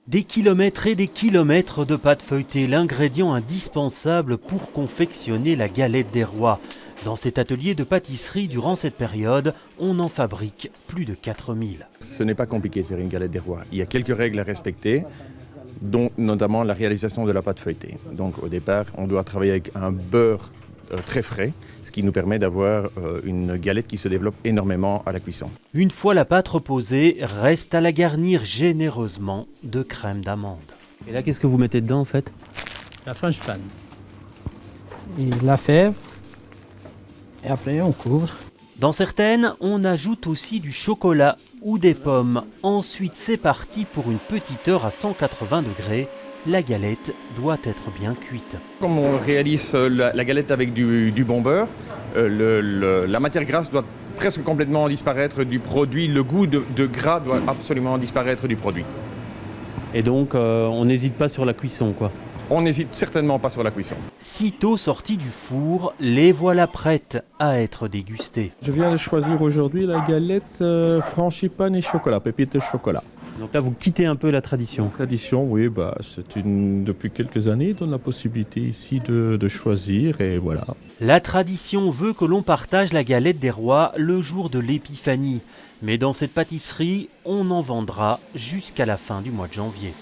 Des kilomètres et des kilomètres de pâte feuilletée, l'ingrédient indispensable pour confectionner la galette des rois. Dans cet atelier de pâtisserie, durant cette période, on en fabrique plus de 4000. Ce n'est pas compliqué de faire une galette des rois. Il y a quelques règles à respecter, dont notamment la réalisation de la pâte feuilletée. Donc au départ, on doit travailler avec un beurre très frais, ce qui nous permet d'avoir une galette qui se développe énormément à la cuisson. Une fois la pâte reposée, reste à la garnir généreusement de crème d'amande. Et là, qu'est-ce que vous mettez dedans en fait? La frangipane. Et la fève. Et après, on couvre. Dans certaines, on ajoute aussi du chocolat ou des pommes. Ensuite, c'est parti pour une petite heure à 180 degrés. La galette doit être bien cuite. Comme on réalise la galette avec du bon beurre, la matière grasse doit presque complètement disparaître du produit. Le goût de gras doit absolument disparaître du produit. Et donc, on n'hésite pas sur la cuisson, quoi. On n'hésite certainement pas sur la cuisson. Sitôt sorties du four, les voilà prêtes à être dégustées. Je viens de choisir aujourd'hui la galette frangipane et chocolat, pépites de chocolat. Donc là, vous quittez un peu la tradition. Tradition, oui, depuis quelques années, on donne la possibilité ici de choisir et voilà. La tradition veut que l'on partage la galette des rois le jour de l'épiphanie. Mais dans cette pâtisserie, on en vendra jusqu'à la fin du mois de janvier.